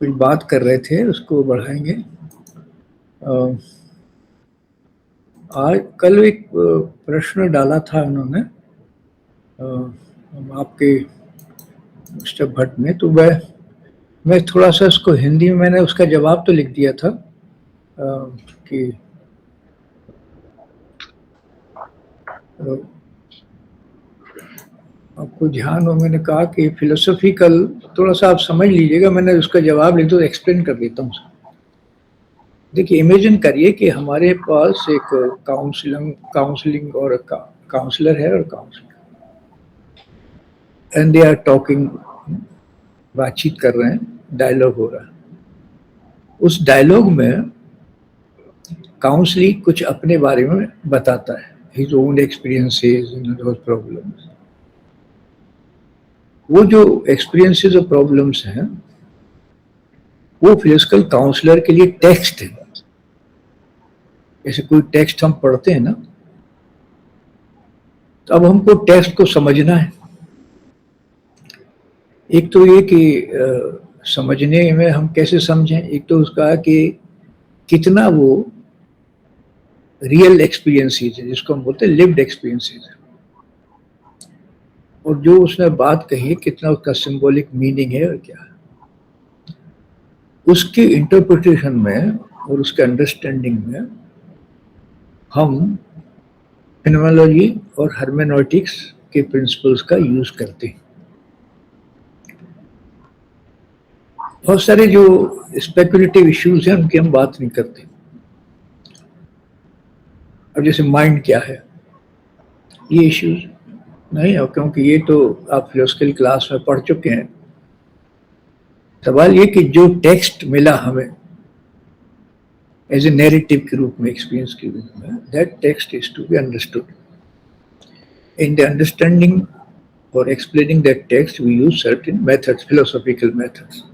कुछ बात कर रहे थे उसको बढ़ाएंगे। आज कल एक प्रश्न डाला था उन्होंने आपके मिस्टर भट्ट ने, तो मैं थोड़ा सा उसको हिंदी में मैंने उसका जवाब तो लिख दिया था कि आपको ध्यान हो, मैंने कहा कि फिलोसॉफिकल थोड़ा सा आप समझ लीजिएगा, मैंने उसका जवाब लिख दो, एक्सप्लेन कर देता हूँ। देखिए, इमेजिन करिए कि हमारे पास एक काउंसलिंग और काउंसलर है और counsellor, and they are talking, बातचीत कर रहे हैं, डायलॉग हो रहा है। उस डायलॉग में काउंसलिंग कुछ अपने बारे में बताता है, his own experiences and those problems. वो जो एक्सपीरियंसेस और प्रॉब्लम्स हैं वो फिजिकल काउंसलर के लिए टेक्स्ट है। जैसे कोई टेक्स्ट हम पढ़ते हैं ना, तो अब हमको टेक्स्ट को समझना है। एक तो ये कि समझने में हम कैसे समझें, एक तो उसका कि कितना वो रियल एक्सपीरियंसेस है, जिसको हम बोलते हैं लिव्ड एक्सपीरियंसेस है, और जो उसने बात कही कितना उसका सिंबॉलिक मीनिंग है और क्या है। उसकी इंटरप्रिटेशन में और उसके अंडरस्टैंडिंग में हम फिनोमेनोलॉजी और हर्मेनॉटिक्स के प्रिंसिपल्स का यूज करते हैं। बहुत सारे जो स्पेकुलेटिव इश्यूज हैं उनकी हम बात नहीं करते। अब जैसे माइंड क्या है, ये इश्यूज नहीं है, क्योंकि ये तो आप फिलोसफिकल क्लास में पढ़ चुके हैं। सवाल ये कि जो टेक्स्ट मिला हमें एज ए नैरेटिव के रूप में, एक्सपीरियंस के रूप में, that text is to be understood. In the understanding or explaining that text, we use certain methods, philosophical methods.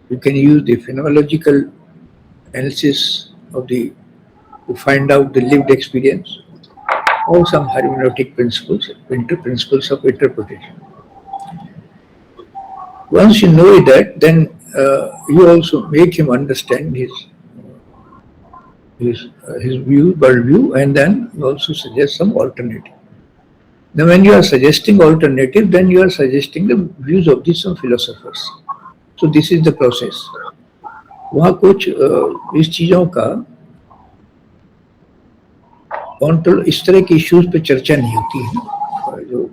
You can use the phenomenological analysis to find out the lived experience, or some hermeneutic principles of interpretation. Once you know that, then you also make him understand his worldview, and then you also suggest some alternative. Now, when you are suggesting alternative, then you are suggesting the views of these some philosophers. So this is the process. वहाँ कुछ इस चीजों का इस तरह के issues पे चर्चा नहीं होती है, जो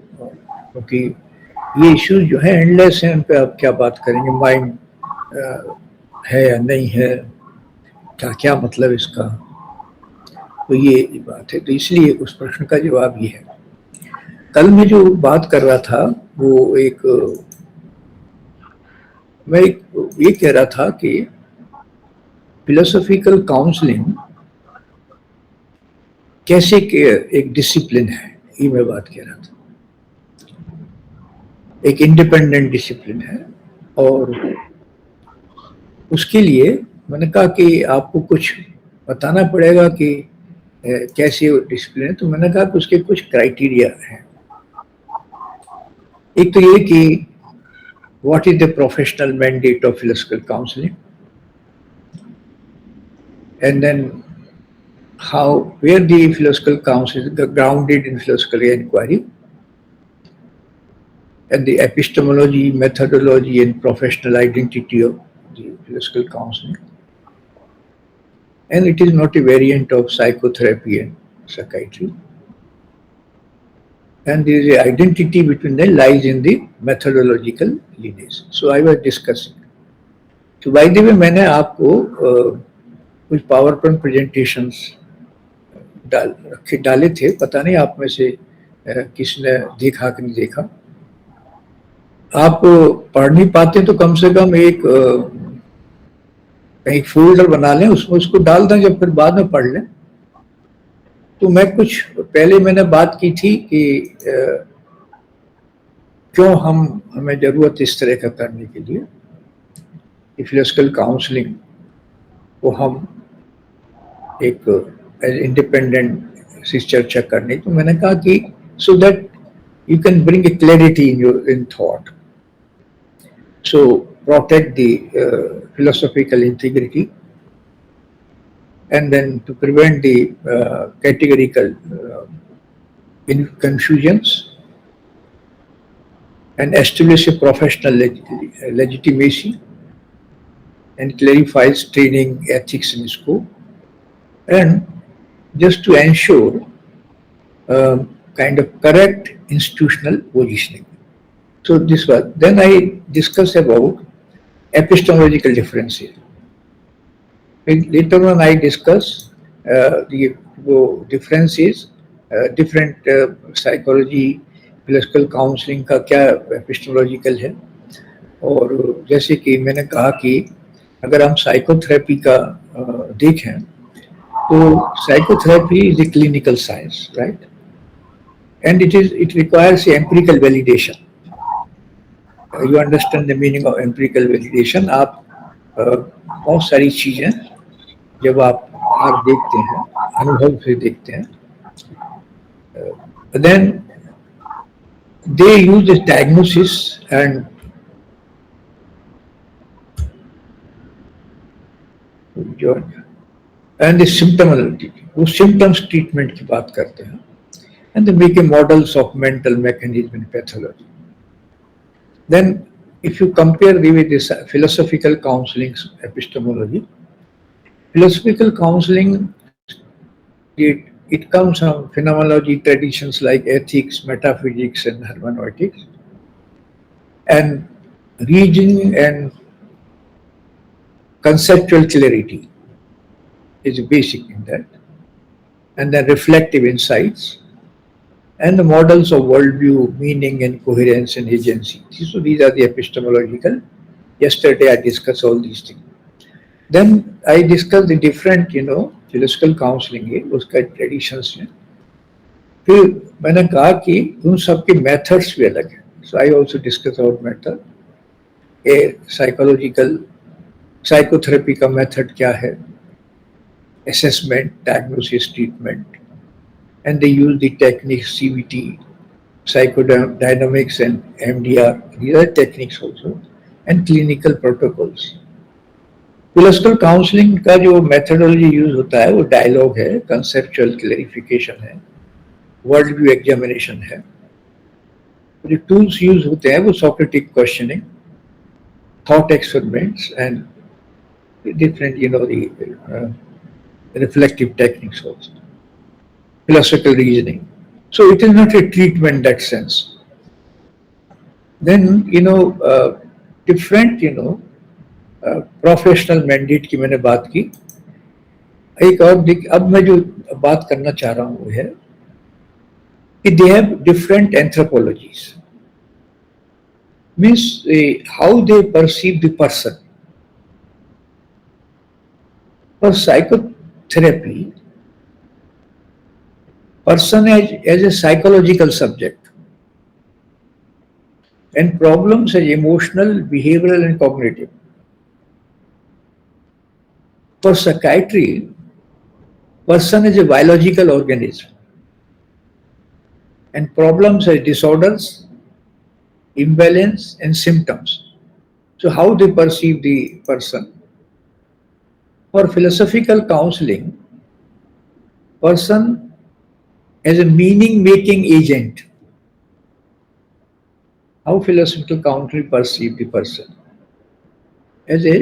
क्योंकि ये इश्यूज जो है एंडलेस हैं, उन पे आप क्या बात करेंगे, माइंड है या नहीं है, क्या क्या मतलब इसका, तो ये बात है। तो इसलिए उस प्रश्न का जवाब ये है। कल मैं जो बात कर रहा था वो मैं ये कह रहा था कि फिलोसॉफिकल काउंसलिंग कैसे के एक डिसिप्लिन है, ये मैं बात कह रहा था। एक इंडिपेंडेंट डिसिप्लिन है, और उसके लिए मैंने कहा कि आपको कुछ बताना पड़ेगा कि कैसे डिसिप्लिन है। तो मैंने कहा कि उसके कुछ क्राइटेरिया हैं। एक तो ये कि what is the professional mandate of philosophical counseling, and then where the philosophical counsel is grounded in philosophical inquiry, and the epistemology, methodology, and professional identity of the philosophical counseling, and it is not a variant of psychotherapy and psychiatry. And there is an identity between them lies in the methodological lineage. So I was discussing. So by the way, मैंने आपको कुछ PowerPoint presentations डाले थे, पता नहीं आप में से किसने देखा कि नहीं देखा। आप पढ़ नहीं पाते तो कम से कम एक फोल्डर बना लें, उसमें उसको डाल दें, जब फिर बाद में पढ़ लें। तो मैं कुछ पहले मैंने बात की थी कि क्यों हमें जरूरत इस तरह का करने के लिए, फिलोसॉफिकल काउंसलिंग को हम एक इंडिपेंडेंट से चर्चा करने। तो मैंने कहा कि so that you can bring a clarity in thought. so protect the philosophical integrity, and then to prevent the categorical confusions, and establish a professional legitimacy, and clarifies training ethics and scope, and just to ensure kind of correct institutional positioning. So this was, then I discussed about epistemological differences. And later on I discuss the differences, different psychology, philosophical counselling का क्या epistemological है, और जैसे कि मैंने कहा कि अगर हम साइकोथेरेपी का देखें तो psychotherapy is a clinical science, right, and it requires empirical validation. You understand the meaning of empirical validation. आप बहुत सारी चीजें जब आप देखते हैं, अनुभव से देखते हैं, then they use this diagnosis and the symptomology, वो symptoms treatment की बात करते हैं, and they make a models of mental mechanism and pathology. Then if you compare with this philosophical counseling epistemology, philosophical counseling, it comes from phenomenology traditions like ethics, metaphysics, and hermeneutics, and reasoning and conceptual clarity is basic in that, and then reflective insights, and the models of worldview, meaning and coherence and agency. So these are the epistemological. Yesterday I discussed all these things. Then I discussed the different, philosophical counseling है, उसका traditions है. फिर मैंने कहा कि उन सबके methods भी अलग हैं. So I also discussed about method. A psychotherapy का method क्या है? Assessment, diagnosis, treatment. And they use the techniques CBT, psychodynamics and MDR. These are techniques also, and clinical protocols. Philosophical counselling का जो methodology use होता है वो dialogue है, conceptual clarification है, वर्ल्ड व्यू एग्जामिनेशन है. जो टूल्स यूज होते हैं वो Socratic questioning, thought experiments and different reflective techniques also, philosophical reasoning. So it is not a treatment in that sense. Then different professional mandate की मैंने बात की. एक और अब मैं जो बात करना चाह रहा हूं वो है कि they have different anthropologies, means how they perceive the person. For psychotherapy, person as a psychological subject and problems as emotional, behavioural and cognitive. For psychiatry, person is a biological organism, and problems are disorders, imbalance, and symptoms. So how they perceive the person. For philosophical counseling, person as a meaning-making agent. How philosophical counseling perceive the person? As a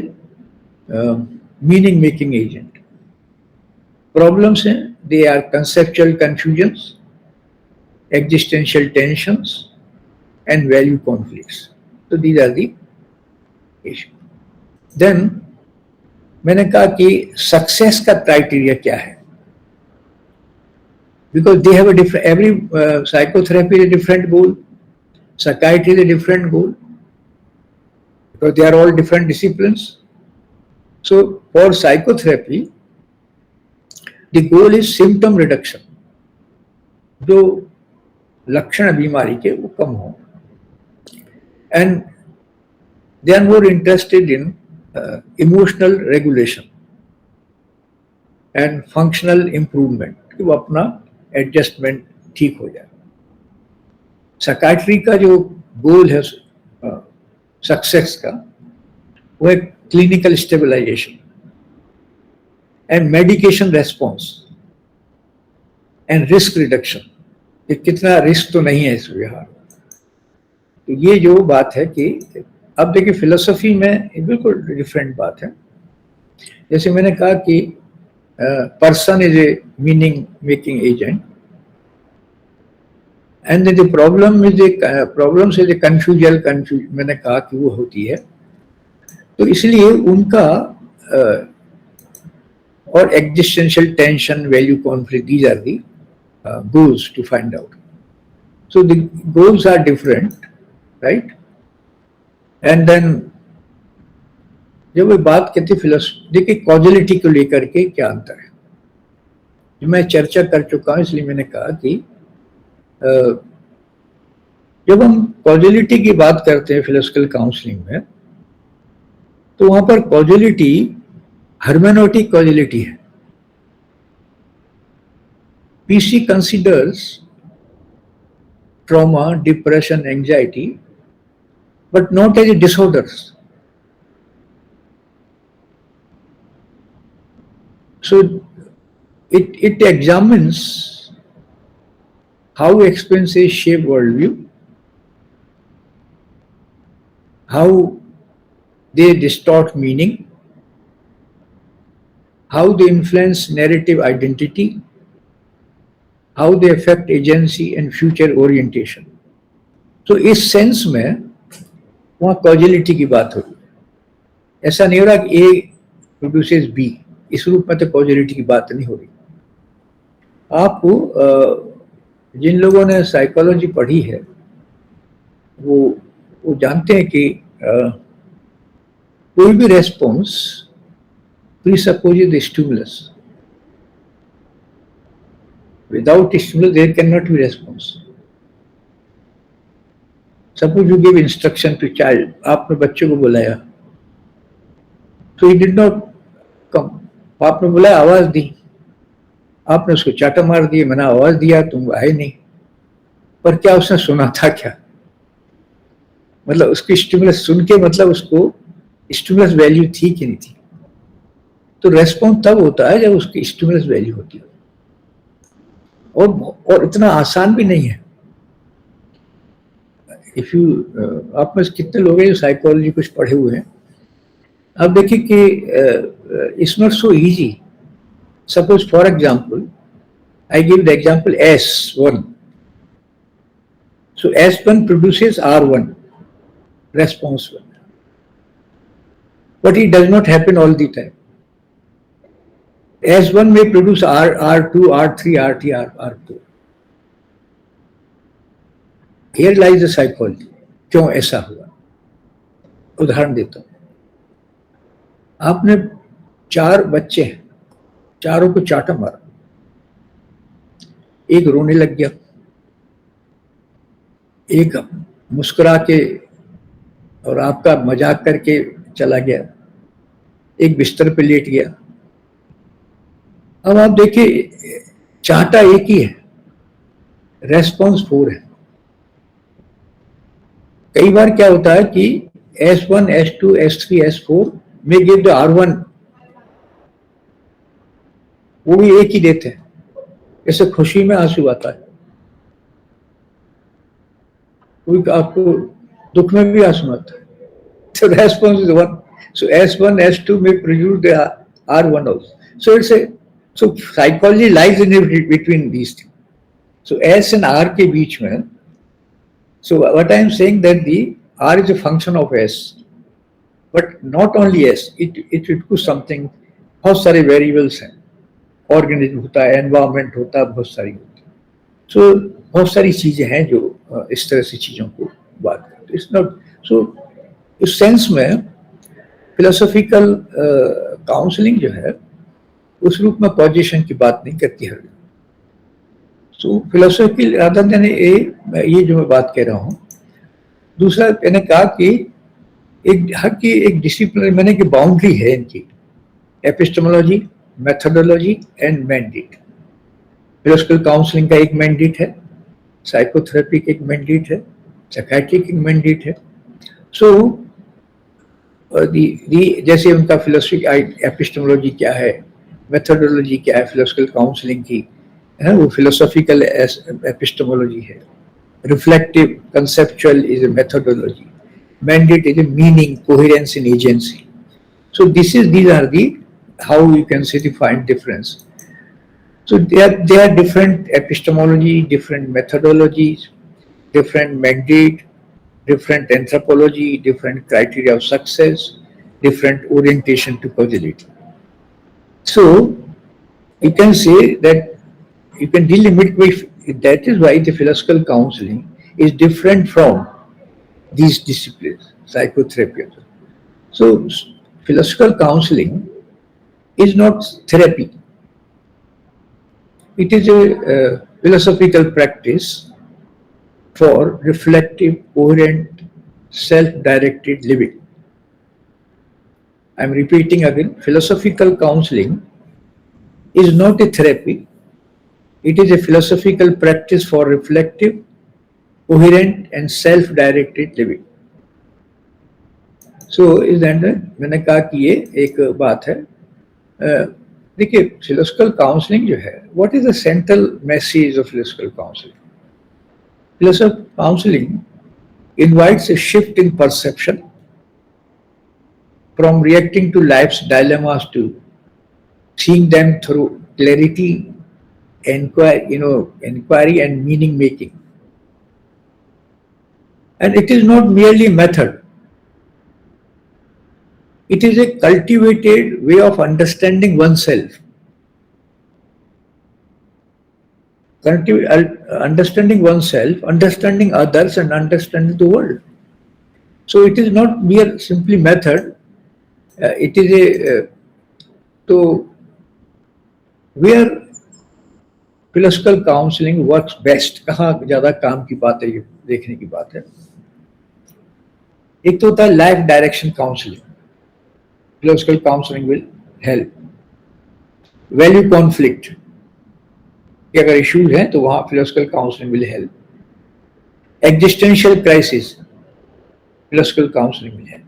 meaning-making agent. Problems, they are conceptual confusions, existential tensions, and value conflicts. So these are the issues. Then मैंने कहा कि success का criteria क्या है, because they have a different, every psychotherapy is a different goal, psychiatry is a different goal, because they are all different disciplines. So for psychotherapy, the goal is symptom reduction. जो लक्षण बीमारी के वो कम हो, and they are more interested in emotional regulation and functional improvement, कि वो अपना adjustment ठीक हो जाए. साइकाट्री का जो गोल है सक्सेस का वो है clinical stabilisation and medication response and risk reduction, कि कितना रिस्क तो नहीं है इस व्यवहार। तो ये जो बात है कि अब देखिए फिलोसफी में बिल्कुल डिफरेंट बात है। जैसे मैंने कहा कि person is a meaning making agent and the problem is a confusion मैंने कहा कि वो होती है। तो इसलिए उनका और existential tension, value conflict, these are the goals to find out. So the goals are different, right? And then जब वो बात कहती फिलोसफी, देखिए कॉजलिटी को लेकर के क्या अंतर है, जो मैं चर्चा कर चुका हूं, इसलिए मैंने कहा कि जब हम कॉजलिटी की बात करते हैं फिलोसफिकल काउंसलिंग में, तो वहां पर कॉजलिटी hermeneutic कॉजलिटी है। PC considers trauma, depression, anxiety, but not as disorders. So it examines how experiences shape worldview, how they distort meaning, how they influence narrative identity, how they affect agency and future orientation. तो इस sense में वहाँ causality की बात हो रही है। ऐसा नहीं हो रहा कि ए प्रोड्यूसेस बी, इस रूप में तो कॉजलिटी की बात नहीं हो रही। आपको जिन लोगों ने साइकोलॉजी पढ़ी है वो जानते हैं कि कोई भी response presupposes the stimulus, without stimulus there cannot be response. Suppose you give instruction to child, आपने बच्चे को बुलाया, so he did not come, आपने बुलाया, आवाज दी, आपने उसको चाटा मार दिया, मैंने आवाज दिया, तुम आए नहीं, पर क्या उसने सुना था क्या? मतलब उसकी स्टिमुलस सुन के मतलब उसको स्टिमुलस वैल्यू थी कि नहीं थी? तो रेस्पॉन्स तब होता है जब उसकी स्टिमुलस वैल्यू होती है, और इतना आसान भी नहीं है। इफ यू आप में कितने लोग हैं जो साइकोलॉजी कुछ पढ़े हुए हैं, अब देखिए कि it's not so easy. Suppose for example I give the example S1, so S1 produces R1 response 1, but it does not happen all the time. S1 may produce R2, R3, R3, R4. Here lies the psychology. क्यों ऐसा हुआ? उदाहरण देता हूं। आपने 4 बच्चे हैं, चारों को चाटा मारा, एक रोने लग गया, एक मुस्कुरा के और आपका मजाक करके चला गया, एक बिस्तर पे लेट गया। अब आप देखिए चाटा एक ही है, रेस्पॉन्स 4 है। कई बार क्या होता है कि S1, S2, S3, S4 में गिव द R1, वो भी एक ही देते हैं। जैसे खुशी में आंसू आता है, कोई आपको दुख में भी आंसू आता है, so response is 1. So S1, S2 may produce the R1 also. So psychology lies in between these two. So S and R के बीच में, so what I am saying that the R is a function of S, but not only S, it could something, बहुत सारे variables हैं, organism होता है, environment होता है, बहुत सारी होती है। So बहुत सारी चीजें हैं जो इस तरह से चीजों को बात करते हैं। It's not so इस सेंस में फिलोसॉफिकल काउंसलिंग जो है उस रूप में कॉजेशन की बात नहीं करती है। सो फिलोसॉफी रादर देन ये जो मैं बात कह रहा हूँ। दूसरा मैंने कहा कि हर की एक डिसिप्लिन मैंने की बाउंड्री है इनकी, epistemology, methodology and mandate. Philosophical counselling का एक मैंडेट है, साइकोथेरेपी का एक मैंडेट है, साइकियाट्रिक एक मैंडेट है। सो जैसे उनका फिलोसफी एपिस्टेमोलॉजी क्या है, मेथोडोलॉजी क्या है फिलोसफिकल काउंसलिंग की, है वो फिलोसॉफिकल एपिस्टेमोलॉजी है. Reflective conceptual is a methodology. Mandate is a meaning, coherence in agency. So these are the how you can say the fine difference. So they are different epistemology, different methodologies, different mandate, different anthropology, different criteria of success, different orientation to causality. So you can say that you can delimit with that is why the philosophical counseling is different from these disciplines, psychotherapy. So philosophical counseling is not therapy. It is a philosophical practice for reflective, coherent, self-directed living. I'm repeating again, philosophical counseling is not a therapy. It is a philosophical practice for reflective, coherent and self-directed living. So इस under मैंने कहा कि ये एक बात है. देखिए philosophical counselling जो है, what is the central message of philosophical counselling? Philosophical counselling invites a shift in perception from reacting to life's dilemmas to seeing them through clarity, inquiry and meaning making. And it is not merely method. It is a cultivated way of understanding oneself. Understanding oneself, understanding others and understanding the world. So it is not mere simply method, it is a, so where philosophical counseling works best, कहाँ ज़्यादा काम की बात है, ये देखने की बात है. एक तो होता है life direction counselling. Philosophical counseling will help. Value conflict, कि अगर इश्यूज हैं तो वहाँ philosophical counseling will help. Existential crisis, philosophical counseling will help.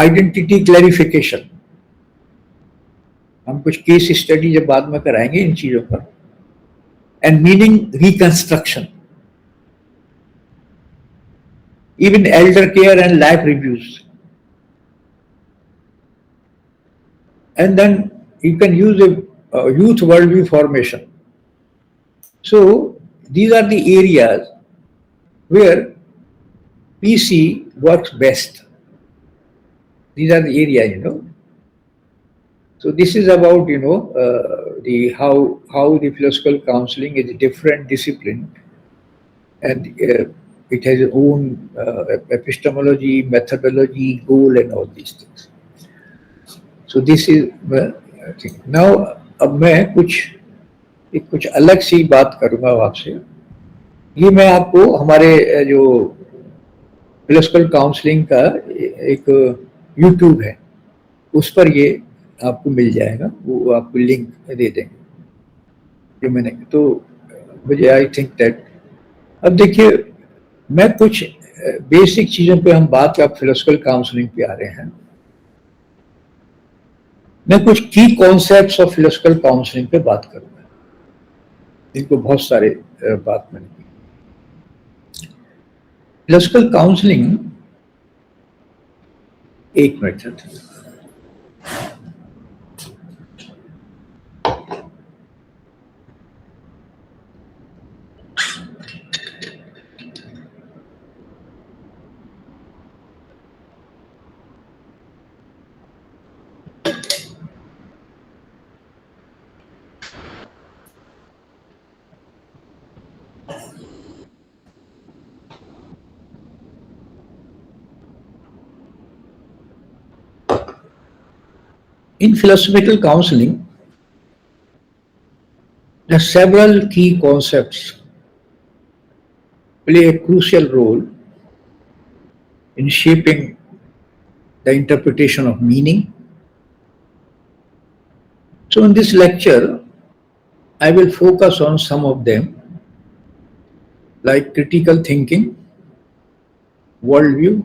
Identity clarification, हम कुछ केस स्टडी जब बाद में कराएंगे इन चीजों पर. And meaning reconstruction, even elder care and life reviews. And then you can use a youth worldview formation. So these are the areas where PC works best. These are the areas, So this is about, the how the philosophical counseling is a different discipline, and it has its own epistemology, methodology, goal, and all these things. So this is thing. Now अब मैं कुछ अलग सी बात करूंगा आपसे. ये मैं आपको हमारे जो फिलोसफिकल काउंसलिंग का एक YouTube है, उस पर ये आपको मिल जाएगा, वो आपको लिंक दे देंगे जो मैंने. तो मुझे आई थिंक दैट अब देखिए मैं कुछ बेसिक चीज़ों पे हम बात अब फिलोसफिकल काउंसलिंग पे आ रहे हैं. मैं कुछ की कॉन्सेप्ट्स ऑफ फिलोसफिकल काउंसलिंग पे बात करूंगा. इनको बहुत सारे बात मैंने की. फिलोसफिकल काउंसलिंग एक minute. In philosophical counseling, there are several key concepts play a crucial role in shaping the interpretation of meaning. So in this lecture, I will focus on some of them, like critical thinking, worldview,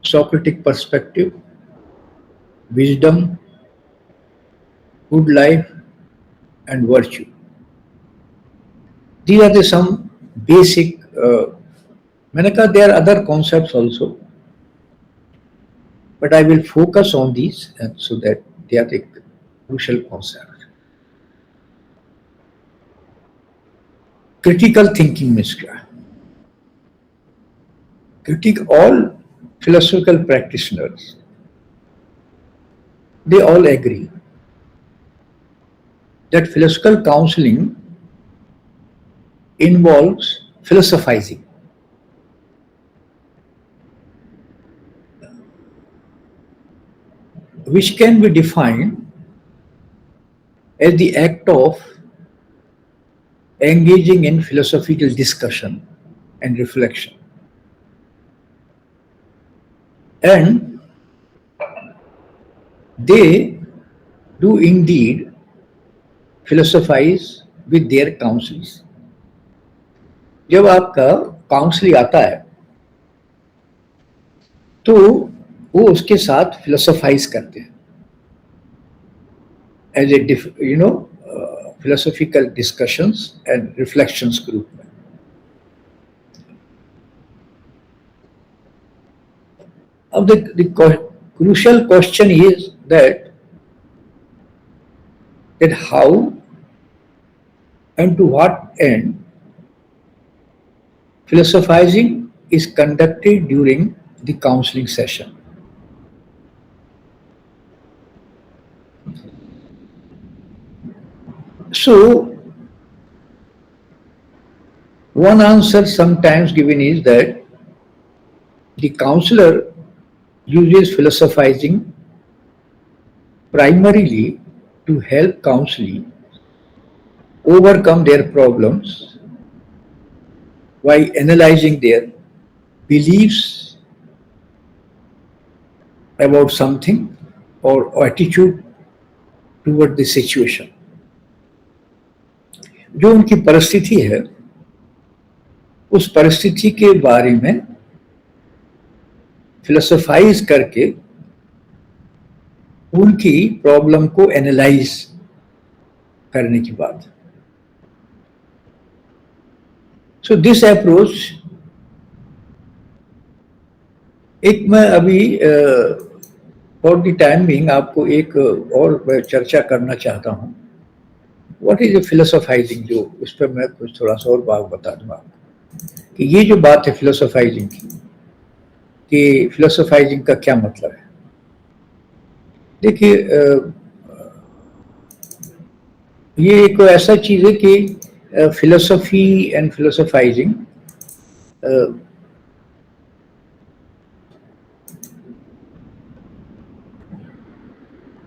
Socratic perspective, wisdom, good life, and virtue. These are the some basic. मैंने कहा there are other concepts also, but I will focus on these, and so that they are the crucial concepts. Critical thinking means क्या? All philosophical practitioners, they all agree that philosophical counseling involves philosophizing. Which can be defined as the act of engaging in philosophical discussion and reflection. And they do indeed philosophize with their counsels. जब आपका counsellee आता है तो वो उसके साथ philosophise करते हैं as a philosophical discussions and reflections group. Now the crucial question is that how and to what end philosophizing is conducted during the counseling session. So, one answer sometimes given is that the counselor uses philosophizing primarily to help counselee overcome their problems by analyzing their beliefs about something or attitude toward the situation. जो उनकी परिस्थिति है उस परिस्थिति के बारे में फिलोसोफाइज करके उनकी प्रॉब्लम को एनालाइज करने की बात. सो दिस अप्रोच एक मैं अभी फॉर द टाइम बीइंग आपको एक और चर्चा करना चाहता हूं. व्हाट इज फिलोसोफाइजिंग, जो उस पर मैं कुछ थोड़ा सा और बात बता दूंगा कि ये जो बात है फिलोसोफाइजिंग की, कि फिलोसोफाइजिंग का क्या मतलब है. देखिए ये एक ऐसा चीज है कि फिलोसफी एंड फिलोसोफाइजिंग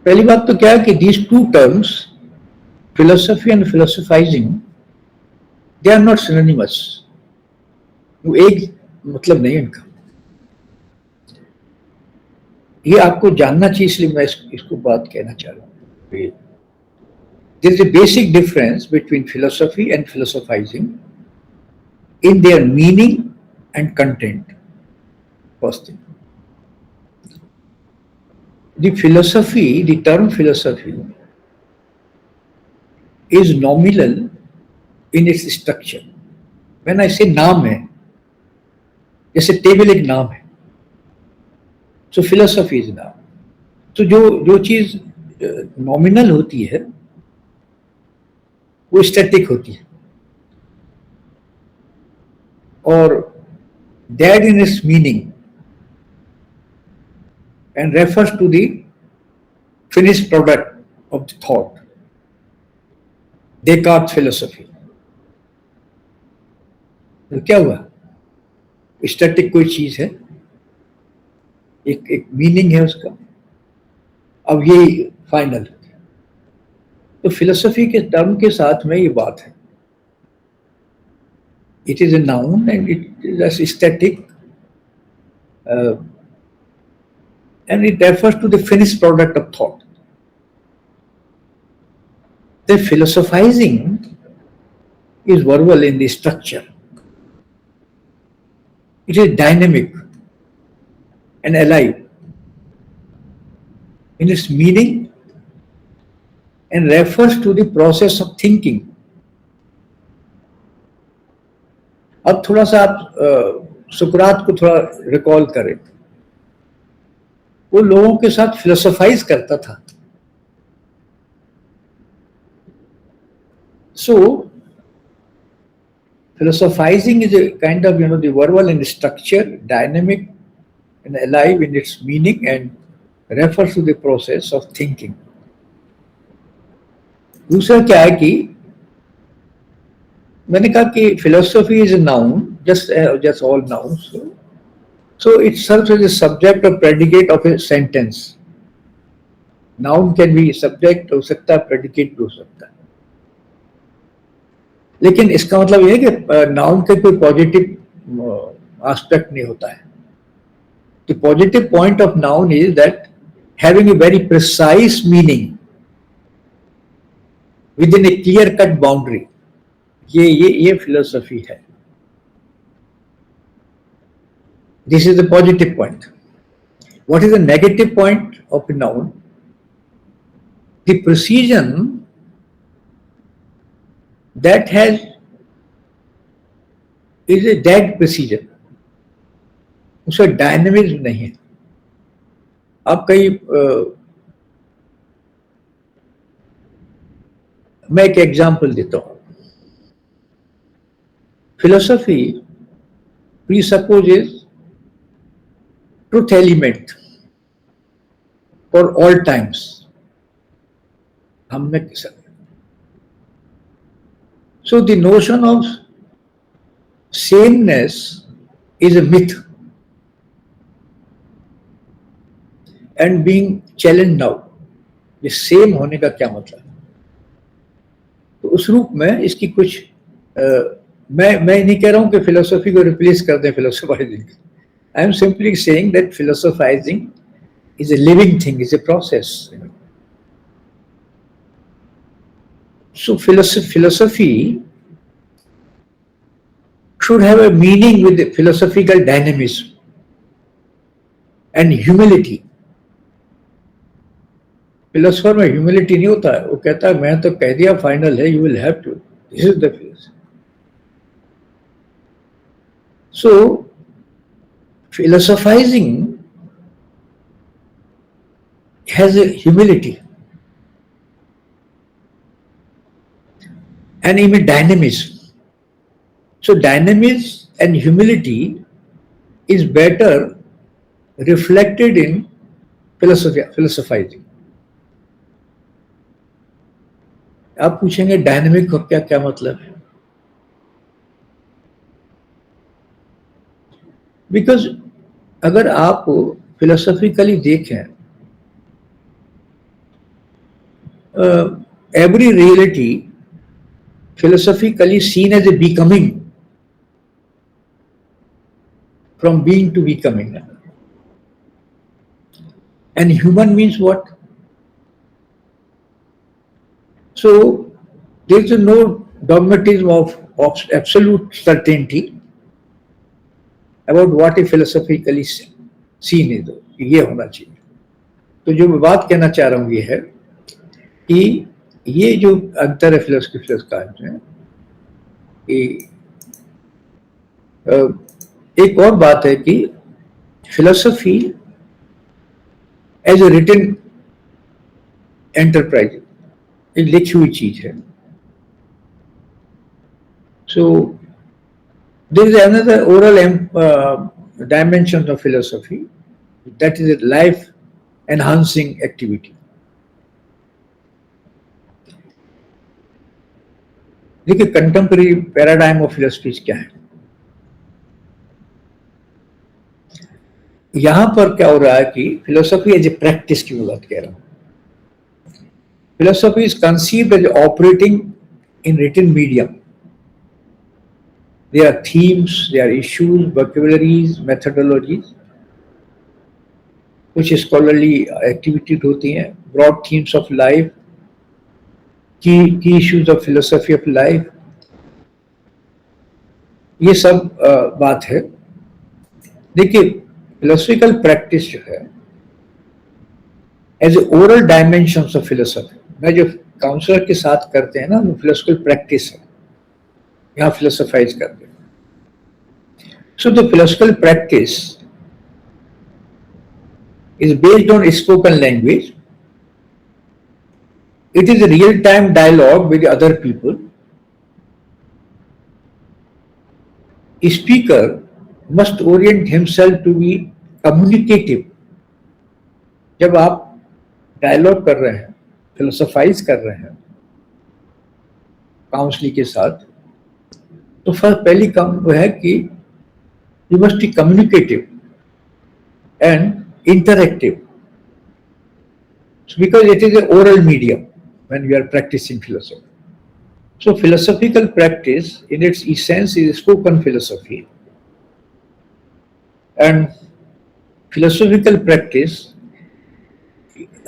पहली बात तो क्या है कि these two terms philosophy and philosophizing, they are not synonymous. वो एक मतलब नहीं इनका. ये आपको जानना चाहिए, इसलिए मैं इसको बात कहना चाह रहा हूँ. There is a basic difference between philosophy and philosophizing in their meaning and content. First thing, the term philosophy is nominal in its structure. When I say नाम है, जैसे टेबल एक नाम है, so philosophy is नाम. तो जो चीज नॉमिनल होती है वो स्टैटिक होती है, और that in its meaning and refers to the finished product of the thought. Descartes philosophy. तो क्या हुआ, स्टैटिक कोई चीज है, एक मीनिंग है उसका, अब ये फाइनल. तो फिलोसफी के टर्म के साथ में ये बात है. It is a noun and it is static and it refers to the finished product of thought. The philosophizing is verbal in the structure. It is dynamic and alive in its meaning and refers to the process of thinking. अब थोड़ा सा आप सुकरात को थोड़ा recall करें, वो लोगों के साथ फिलोसोफाइज करता था. So philosophizing is a kind of, the verbal in structure, dynamic and alive in its meaning, and refers to the process of thinking. दूसरा क्या है कि मैंने कहा कि philosophy is a noun, just all nouns. So it serves as a subject or predicate of a sentence. Noun can be subject हो सकता है, predicate भी हो सकता है. लेकिन इसका मतलब यह है कि नाउन के कोई पॉजिटिव एस्पेक्ट नहीं होता है. The positive point of noun is that having a very precise meaning with in A clear cut boundary. ये फिलोसफी है. This is the positive point. What is the negative point of a noun? The precision that is a dead precision. उसका dynamism नहीं है. आप कहीं मैं एक example देता हूं. Philosophy presupposes truth element for all times. हमने So the notion of sameness is a myth and being challenged now. ये सेम होने का क्या मतलब? तो उस रूप में इसकी कुछ मैं नहीं कह रहा हूं कि फिलोसफी को रिप्लेस कर दें philosophising. I am simply saying that philosophising is a living thing, is a process. So philosophy should have a meaning with the philosophical dynamism and humility. Philosopher में ह्यूमिलिटी नहीं होता है. वो कहता है मैं तो कह दिया फाइनल है, you will have to. This is the philosophy. So philosophizing has a humility and even dynamism. So dynamism and humility is better reflected in philosophizing. आप पूछेंगे डायनेमिक का क्या मतलब है? बिकॉज अगर आप फिलोसॉफिकली देखें, every reality philosophically seen as a becoming, from being to becoming. And human means what? So there is no dogmatism of absolute certainty about what a philosophically seen is. ये होना चाहिए. तो जो मैं बात कहना चाह रहा हूँ ये है कि ये जो अंतर है फिलोसफी का है. एक और बात है कि philosophy as a written enterprise, एक लिखी हुई चीज है. So there is another oral dimension of philosophy, that is a life enhancing activity. देखिए कंटेम्पररी पैराडाइम ऑफ फिलोसफी क्या है. यहां पर क्या हो रहा है कि फिलोसफी एज ए प्रैक्टिस की मैं बात कह रहा हूं. Philosophy is conceived as operating in written medium. There are themes, there are issues, vocabularies, methodologies. कुछ स्कॉलरली एक्टिविटीज होती हैं, ब्रॉड थीम्स ऑफ लाइफ, की issues of philosophy of life, ये सब बात है. देखिए फिलोसफिकल प्रैक्टिस जो है as a oral dimension of philosophy, मैं जो काउंसलर के साथ करते हैं ना वो फिलोसफिकल प्रैक्टिस है, यहाँ फिलोसफाइज करते हैं. So the philosophical practice is based on spoken language. It is a real-time dialogue with other people. A speaker must orient himself to be communicative. जब आप डायलॉग कर रहे हैं, फिलोसोफाइज कर रहे हैं काउंसलिंग के साथ, तो पहली काम वो है कि you must be communicative and interactive, because it is an oral medium when we are practicing philosophy. So philosophical practice in its essence is spoken philosophy, and philosophical practice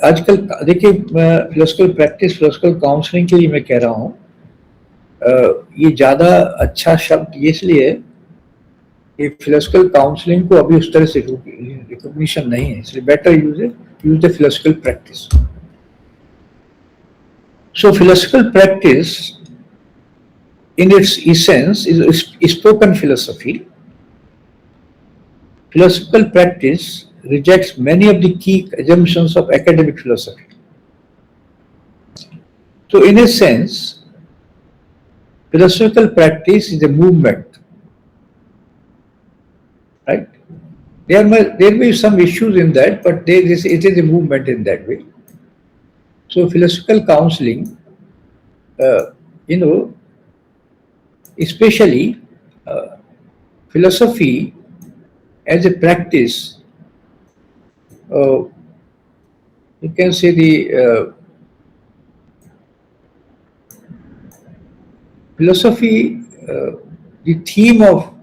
आजकल देखिए फिलोसफिकल प्रैक्टिस फिलोसफिकल काउंसलिंग के लिए मैं कह रहा हूँ, ये ज़्यादा अच्छा शब्द इसलिए कि फिलोसफिकल काउंसलिंग को अभी उस तरह से रिकॉग्निशन नहीं है, इसलिए better use the philosophical practice. So philosophical practice in its essence is spoken philosophy. Philosophical practice rejects many of the key assumptions of academic philosophy. So in a sense, philosophical practice is a movement, right? There may be some issues in that, but it is a movement in that way. So philosophical counseling, especially philosophy as a practice, you can say the philosophy, the theme of,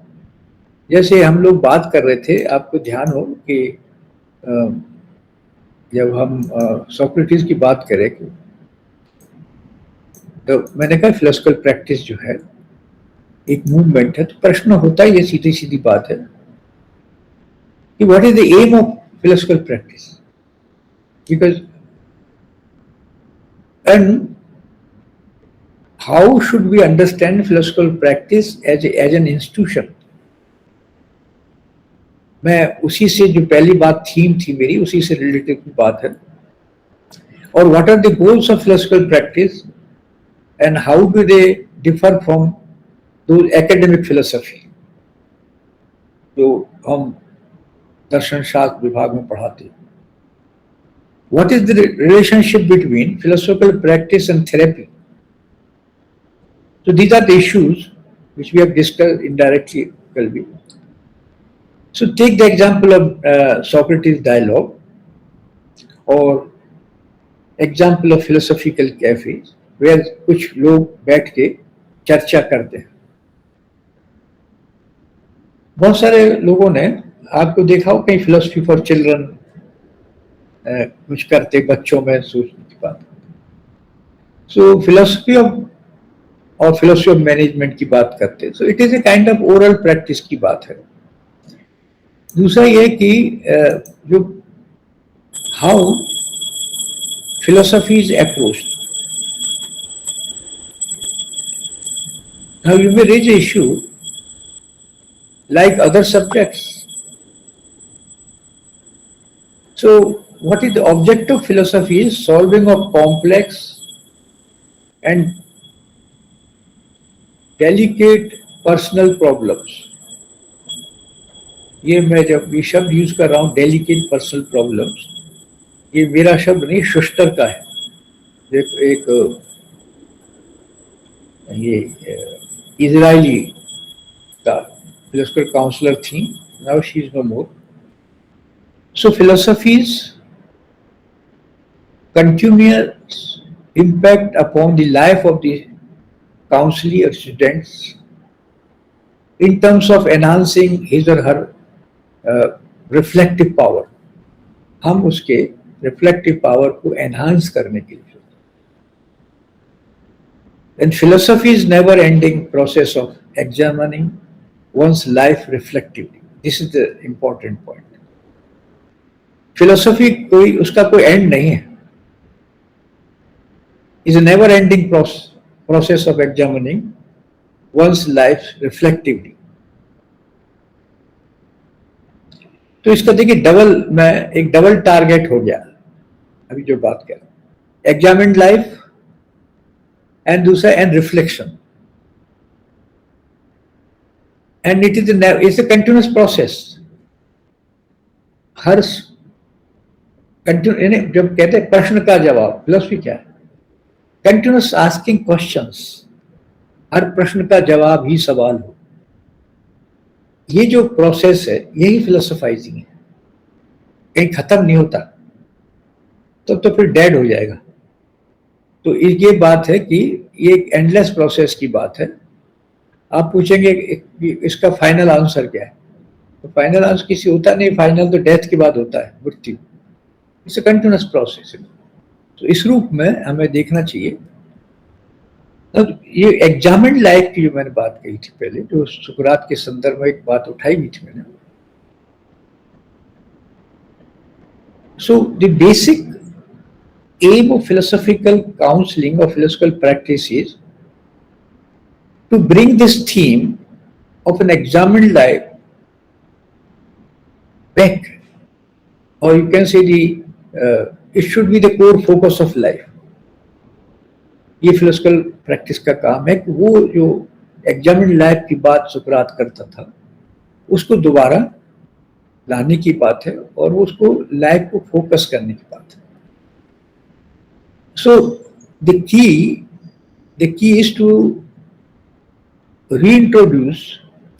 जैसे हम लोग बात कर रहे थे, आपको ध्यान हो कि जब हम सोक्रेटिस की बात करें तो मैंने कहा फिलोसफिकल प्रैक्टिस जो है एक मूवमेंट है, तो प्रश्न होता है, ये सीधी सीधी बात है कि what is the aim of philosophical practice, because and how should we understand philosophical practice as an institution. मैं उसी से जो पहली बात थीम थी मेरी, उसी से रिलेटेड बात है. और what are the goals of philosophical practice and how do they differ from those academic philosophy जो हम दर्शन शास्त्र विभाग में पढ़ाते हैं. What is the relationship between philosophical practice and therapy. So these are the issues which we have discussed indirectly. So take the example of Socrates dialogue or example of philosophical cafes where कुछ लोग बैठ के चर्चा करते हैं. बहुत सारे लोगों ने आपको देखा हो कहीं फिलोसफी फॉर चिल्ड्रन कुछ करते बच्चों में सोचने की बात. सो फिलोसफी ऑफ और फिलोसफी ऑफ मैनेजमेंट की बात करते हैं. So it is a kind of oral practice की बात है. दूसरा ये कि जो how philosophy is approached. Now you may raise a issue like other subjects. So what is the object of philosophy is solving of complex and delicate personal problems. ये मैं जब ये शब्द यूज कर रहा हूँ डेलिकेट पर्सनल प्रॉब्लम्स, ये मेरा शब्द नहीं शुस्टर का है. एक ये इजरायली का philosophical counselor थी, now she is no more. So philosophy's continuous impact upon the life of the counselee or students in terms of enhancing his or her reflective power. हम उसके reflective power को enhance करने के लिए. And philosophy is never ending process of examining one's life reflectively. This is the important point. Philosophy कोई उसका कोई and नहीं है, is a never ending process of examining one's life reflectively. तो इसका देखिए एक डबल टारगेट हो गया अभी जो बात कर, एग्जामिन लाइफ एंड दूसरा and reflection, and it is a continuous process. हर जब कहते हैं प्रश्न का जवाब, फिलोसफी क्या है? कंटिन्यूअस आस्किंग क्वेश्चंस, हर प्रश्न का जवाब ही सवाल हो. ये जो प्रोसेस है यही फिलोसोफाइजिंग है, कहीं खत्म नहीं होता, तो फिर डेड हो जाएगा. तो ये बात है कि ये एक एंडलेस प्रोसेस की बात है. आप पूछेंगे इसका फाइनल आंसर क्या है, तो फाइनल आंसर किसी होता नहीं, फाइनल तो डेथ के बाद होता है, मृत्यु. It's a continuous process. तो इस रूप में हमें देखना चाहिए. अब ये एग्जामिन्ड लाइफ की जो मैंने बात कही थी पहले, जो सुकरात के संदर्भ में एक बात उठाई हुई थी मैंने. So the basic aim of philosophical counseling or philosophical practice is to bring this theme of an examined life back, or you can say it should be the core focus of life. ये philosophical practice का काम है कि वो जो examined life की बात सुकरात करता था उसको दोबारा लाने की बात है, और उसको लाइफ को फोकस करने की बात है. So the key is to reintroduce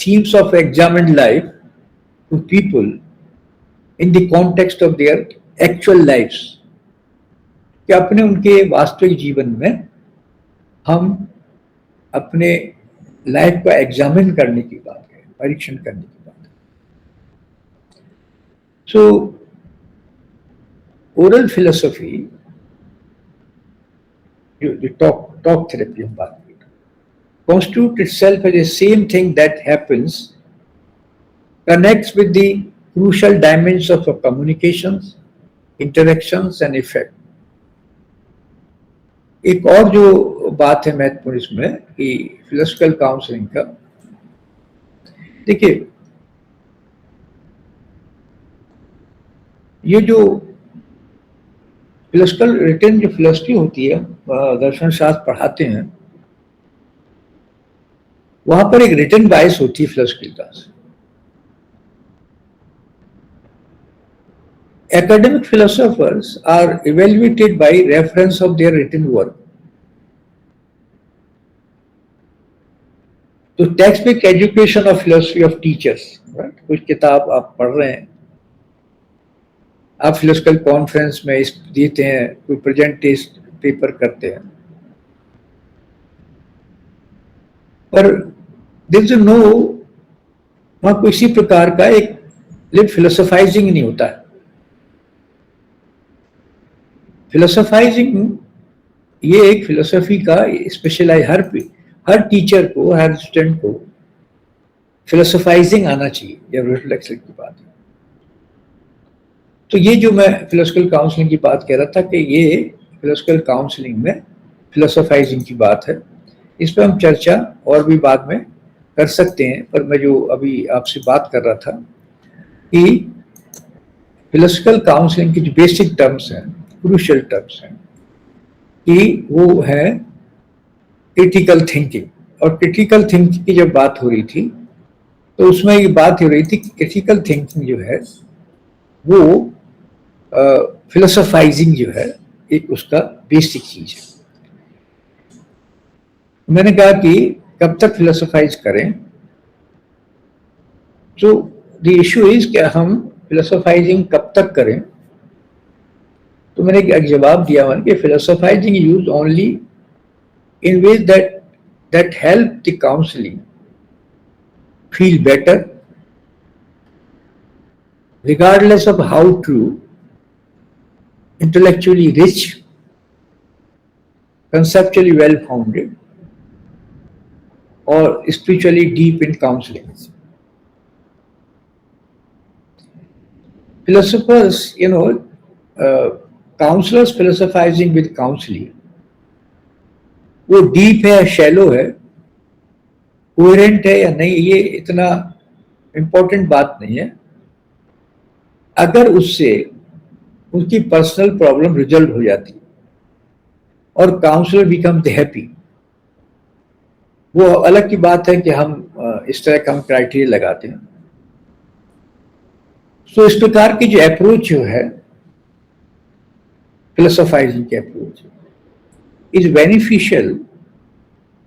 themes of examined life to people in the context of their actual lives. कि अपने उनके वास्तविक जीवन में हम अपने लाइफ को एग्जामिन करने की बात है, परीक्षण करने की बात है. So oral philosophy, the talk therapy हम बात करें, constitute itself as the same thing that happens, connects with the crucial dimensions of communications, interactions and effect. एक और जो बात है महत्वपूर्ण इसमें कि फिलोसफिकल काउंसलिंग का, देखिए ये जो फिलोसफिकल रिटर्न जो फिलोसफी होती है, दर्शन शास्त्र पढ़ाते हैं, वहां पर एक रिटर्न बायस होती है फिलोसफी का. Academic philosophers are evaluated by reference of their written work. तो text education of philosophy of teachers, कुछ किताब आप पढ़ रहे हैं, आप फिलोसफिकल कॉन्फ्रेंस में देते हैं, कोई प्रेजेंटेशन पेपर करते हैं, पर दिस नो वहां किसी प्रकार का एक फिलोसोफाइजिंग नहीं होता है. फिलोसोफाइजिंग ये एक फिलोसफी का स्पेशलाइज, हर टीचर को, हर स्टूडेंट को फिलोसोफाइजिंग आना चाहिए, जब रिफ्लेक्शन की बात है. तो ये जो मैं फिलोसफिकल काउंसलिंग की बात कह रहा था कि ये फिलोसफिकल काउंसलिंग में फिलोसोफाइजिंग की बात है. इस पर हम चर्चा और भी बाद में कर सकते हैं, पर मैं जो अभी आपसे बात कर रहा था कि फिलोसफिकल काउंसलिंग की जो बेसिक टर्म्स हैं, क्रूशियल टर्म्स हैं, कि वो है क्रिटिकल थिंकिंग. और क्रिटिकल थिंकिंग की जब बात हो रही थी तो उसमें ये बात हो रही थी कि क्रिटिकल थिंकिंग जो है वो फिलोसोफाइजिंग जो है एक उसका बेसिक चीज है. मैंने कहा कि कब तक फिलोसोफाइज करें, तो द इशू इज कि हम फिलोसोफाइजिंग कब तक करें. तो मैंने एक जवाब दिया मैंने कि philosophising use only in ways that help the counseling feel better, regardless of how true, intellectually rich, conceptually well-founded, or spiritually deep in counseling. philosophers, counselors philosophizing with counseling, वो डीप है या शैलो है, coherent है या नहीं, ये इतना important बात नहीं है, अगर उससे उनकी पर्सनल प्रॉब्लम रिजल्व हो जाती और काउंसलर बिकम्स हैप्पी, वो अलग की बात है कि हम इस तरह का हम क्राइटेरिया लगाते हैं. सो इस प्रकार की जो अप्रोच जो है, फिलोसोफाइजिंग की approach, is beneficial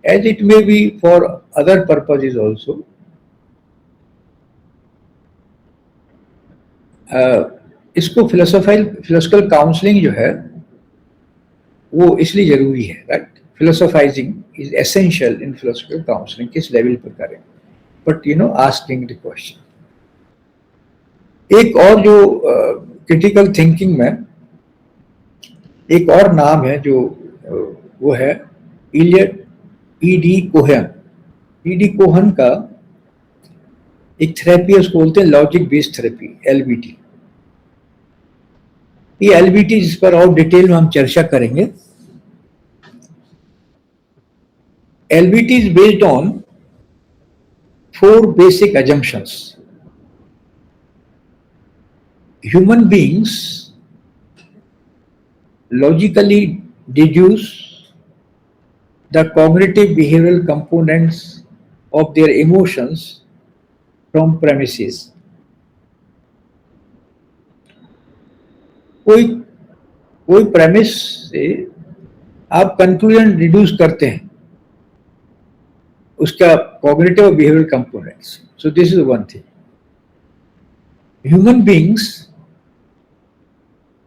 as it may be for other purposes also. इसको फिलोसॉफिकल काउंसलिंग जो है वो इसलिए जरूरी है, right. Philosophising is essential in philosophical counselling. किस लेवल पर करें, बट आस्किंग द क्वेश्चन. एक और जो क्रिटिकल थिंकिंग में एक और नाम है जो वो है Elliot E.D. Kohn. E.D. Kohn का एक थेरेपी है, उसको बोलते हैं लॉजिक बेस्ड थेरेपी, LBT. ये LBT जिस पर और डिटेल में हम चर्चा करेंगे. LBT is based on 4 basic assumptions. Human beings logically deduce the cognitive behavioral components of their emotions from premises. कोई premise से आप conclusion reduce करते हैं, उसका cognitive और behavioral components. So this is one thing. Human beings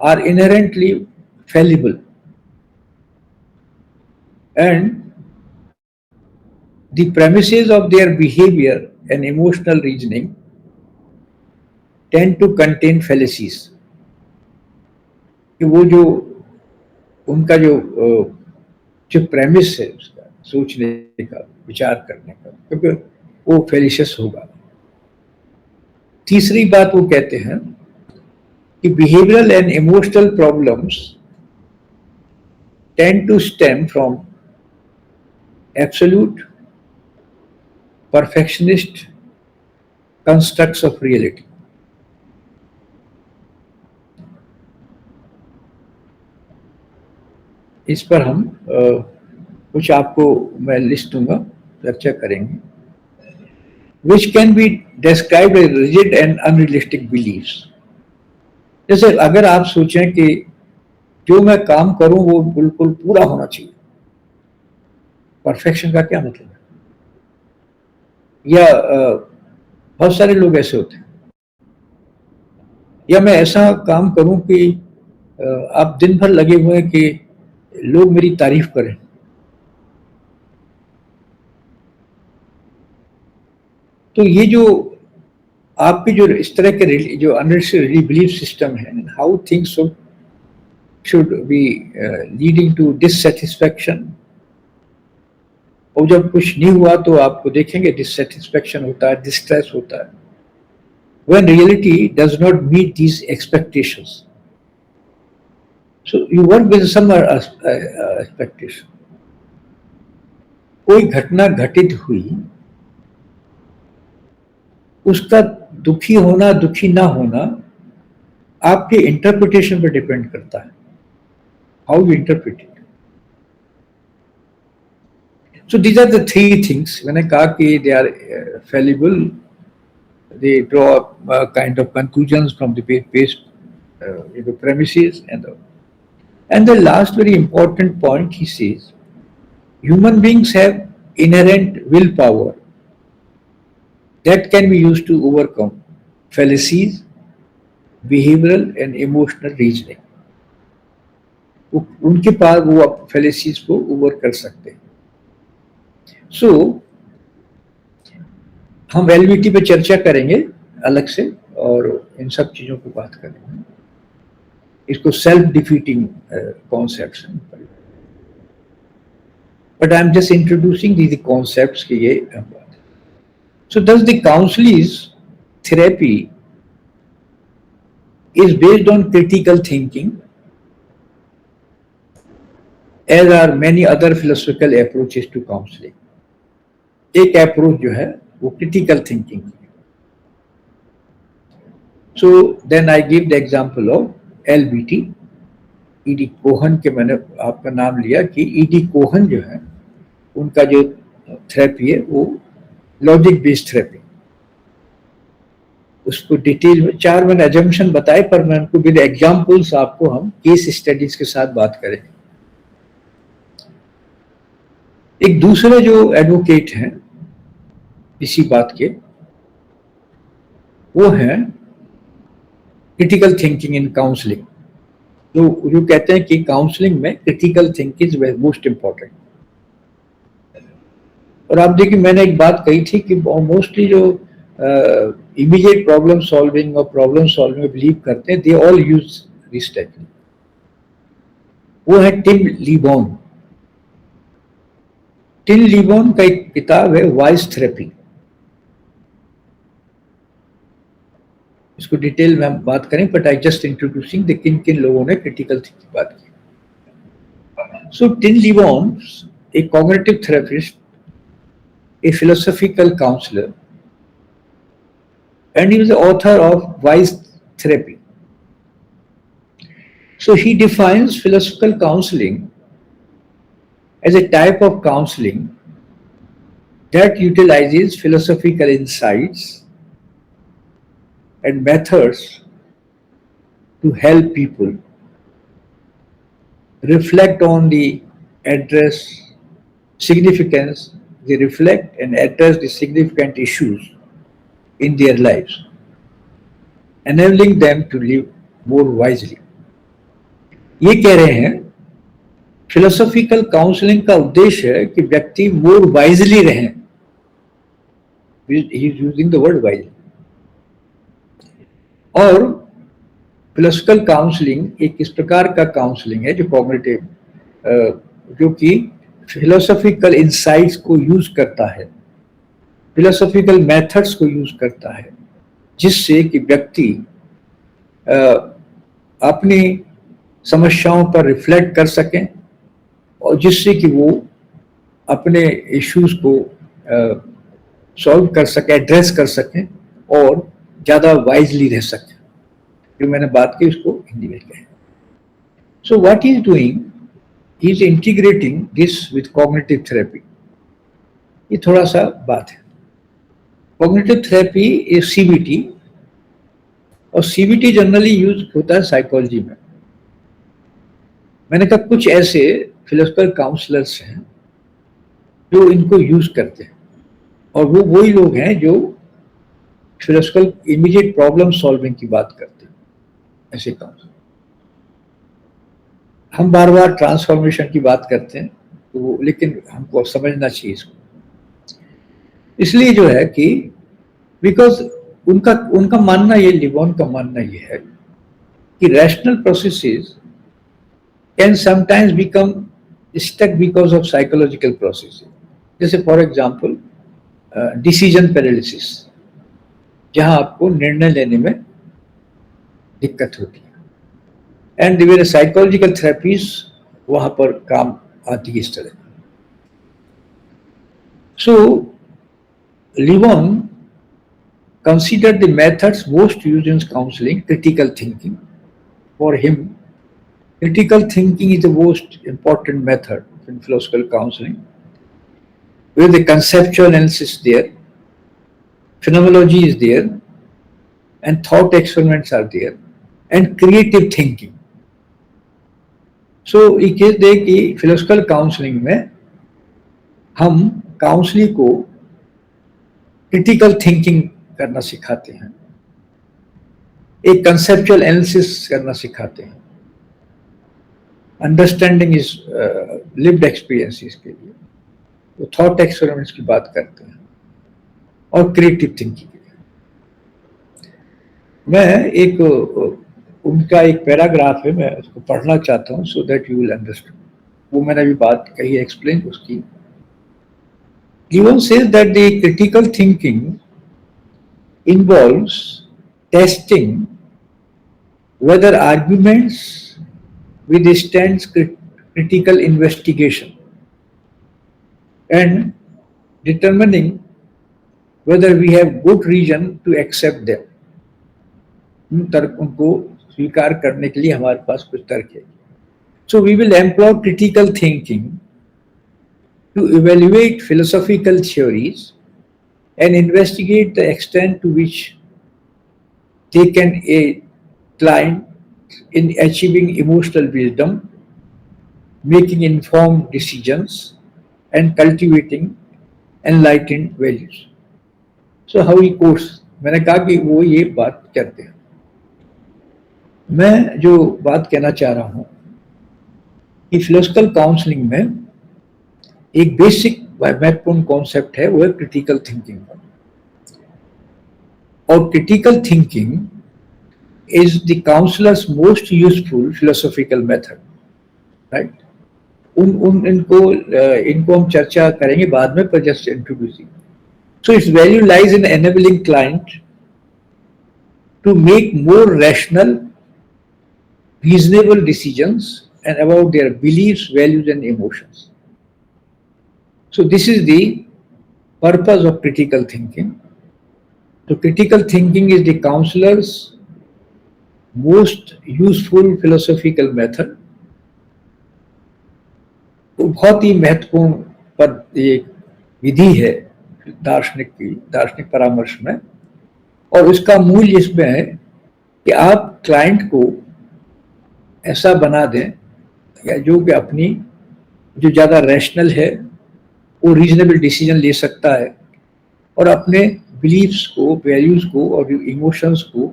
are inherently fallible, and the premises of their behavior and emotional reasoning tend to contain fallacies. कि वो जो उनका जो premise है उसका सोचने का, विचार करने का, क्योंकि वो fallacious होगा. तीसरी बात वो कहते हैं कि behavioral and emotional problems tend to stem from absolute perfectionist constructs of reality. इस पर हम कुछ आपको मैं लिस्ट दूंगा, चर्चा करेंगे. Which can be described as rigid and unrealistic beliefs. जैसे अगर आप सोचें कि जो मैं काम करूं वो बिल्कुल पूरा होना चाहिए, परफेक्शन का क्या मतलब है? या बहुत सारे लोग ऐसे होते हैं, या मैं ऐसा काम करूं कि आप दिन भर लगे हुए हैं कि लोग मेरी तारीफ करें. तो ये जो आपकी जो इस तरह के जो अनरियलिस्टिक बिलीफ सिस्टम है, how things should be leading to dissatisfaction. और जब कुछ नहीं हुआ तो आपको देखेंगे डिससेटिस्फैक्शन होता है, डिस्ट्रेस होता है. When reality does not meet these expectations, so you work with some expectation. कोई घटना घटित हुई, उसका दुखी होना दुखी ना होना आपके इंटरप्रिटेशन पर डिपेंड करता है, how you interpret it. So these are the 3 things. मैंने कहा कि they are fallible, they draw kind of conclusions from the based premises, and the last very important point he says, human beings have inherent willpower that can be used to overcome fallacies, behavioral and emotional reasoning. उनके पास वो fallacies को over कर सकते हैं. सो हम LBT पे चर्चा करेंगे अलग से और इन सब चीजों को बात करेंगे. इसको सेल्फ डिफीटिंग कॉन्सेप्ट्स हैं, but I am just introducing the concepts के ये बात. सो दस the counselling therapy is based on critical thinking, as are many other philosophical approaches to counseling. एक अप्रोच जो है वो क्रिटिकल थिंकिंग की. So then I give the example of LBT. ED Cohen के मैंने आपका नाम लिया कि ईडी कोहन जो है उनका जो थेरेपी है वो लॉजिक बेस्ड थेरेपी. उसको डिटेल में 4 मैंने एजम्पशन बताए, पर मैं उनको विद एग्जांपल्स आपको हम केस स्टडीज के साथ बात करेंगे. एक दूसरे जो एडवोकेट हैं इसी बात के, वो है क्रिटिकल थिंकिंग इन काउंसलिंग. जो कहते हैं कि काउंसलिंग में critical thinking is most important. और आप देखिए मैंने एक बात कही थी कि मोस्टली जो इमीडिएट प्रॉब्लम सॉल्विंग और प्रॉब्लम सॉल्विंग में बिलीव करते हैं, they all use this technique. वो है टिम लीबॉन. टिम लीबॉन का एक किताब है वाइज थेरेपी. इसको डिटेल में हम बात करें, but I just introducing the किन किन लोगों ने क्रिटिकल थिंकिंग की बात की. सो Tim लीबॉन a cognitive therapist, a philosophical counselor, and he was the author of Wise Therapy. So he defines philosophical counseling as a type of counseling that utilizes philosophical insights and methods to help people reflect on the address significance, they reflect and address the significant issues in their lives, enabling them to live more wisely. ये कह रहे हैं philosophical counselling का उद्देश्य है कि व्यक्ति मोर wisely रहें. He is using the word wisely. और फिलोसॉफिकल काउंसलिंग एक इस प्रकार का काउंसलिंग है जो कॉग्निटिव, जो कि फिलोसॉफिकल इंसाइट्स को यूज करता है, फिलोसॉफिकल मेथड्स को यूज करता है, जिससे कि व्यक्ति अपनी समस्याओं पर रिफ्लेक्ट कर सकें और जिससे कि वो अपने इश्यूज को सॉल्व कर सकें, एड्रेस कर सकें और ज़्यादा वाइजली रह सकें. जो मैंने बात की उसको हिंदी में कहें. So what he is doing, he is integrating this with cognitive therapy. ये थोड़ा सा बात है. Cognitive therapy is CBT, और CBT जनरली यूज होता है साइकोलॉजी में. मैंने कहा कुछ ऐसे फिलोसॉफिकल काउंसलर्स हैं जो इनको यूज करते हैं, और वो वही लोग हैं जो फिलोसॉफिकल इमीडिएट प्रॉब्लम सॉल्विंग की बात करते हैं. ऐसे काउंसलर. हम बार बार ट्रांसफॉर्मेशन की बात करते हैं, तो वो लेकिन हमको समझना चाहिए इसको. इसलिए जो है कि बिकॉज उनका मानना ये, लिबॉन का मानना ये है कि rational processes can sometimes become stuck because of psychological processes. जैसे फॉर एग्जांपल डिसीजन पैरालिसिस, जहां आपको निर्णय लेने में दिक्कत होती है. एंड देयर साइकोलॉजिकल थेरेपीज वहां पर काम आती है इस तरह. सो लिबॉन considered the methods most used in counseling critical thinking. For him, critical thinking is the most important method in philosophical counseling, where the conceptual analysis is there, phenomenology is there, and thought experiments are there, and creative thinking. So ये कहते हैं कि philosophical counselling में हम counselling को critical thinking करना सिखाते हैं, एक कंसेप्चुअल एनालिसिस करना सिखाते हैं, अंडरस्टैंडिंग इज लिव्ड एक्सपीरियंसेस के लिए, तो थॉट एक्सपेरिमेंट्स की बात करते हैं, और क्रिएटिव थिंकिंग के लिए. मैं एक उनका एक पैराग्राफ है, मैं उसको पढ़ना चाहता हूँ so that you will understand. वो मैंने अभी बात कही, एक्सप्लेन उसकी. Gibbon says that the critical thinking involves testing whether arguments withstands critical investigation, and determining whether we have good reason to accept them. उन तर्कों को स्वीकार करने के लिए हमारे पास कुछ तर्क है. So we will employ critical thinking to evaluate philosophical theories and investigate the extent to which they can aid client in achieving emotional wisdom, making informed decisions, and cultivating enlightened values. So how he quotes, मैंने कहा कि वो ये बात करते हैं. मैं जो बात कहना चाह रहा हूँ कि फिलोसफिकल काउंसलिंग में एक बेसिक महत्वपूर्ण कॉन्सेप्ट है, वो है क्रिटिकल थिंकिंग. और critical thinking is the counsellor's most useful philosophical method, right. इनको हम चर्चा करेंगे बाद में, पर just introducing. So its value lies in enabling client to make more rational reasonable decisions and about their beliefs, values and emotions. So this is the purpose of critical thinking. So critical thinking is the counselor's most useful philosophical method. तो बहुत ही महत्वपूर्ण पर एक विधि है दार्शनिक परामर्श में, और उसका मूल इसमें है कि आप क्लाइंट को ऐसा बना दें या जो कि अपनी जो ज़्यादा रैशनल है वो रीजनेबल डिसीजन ले सकता है और अपने बिलीव्स को, वैल्यूज़ को और इमोशंस को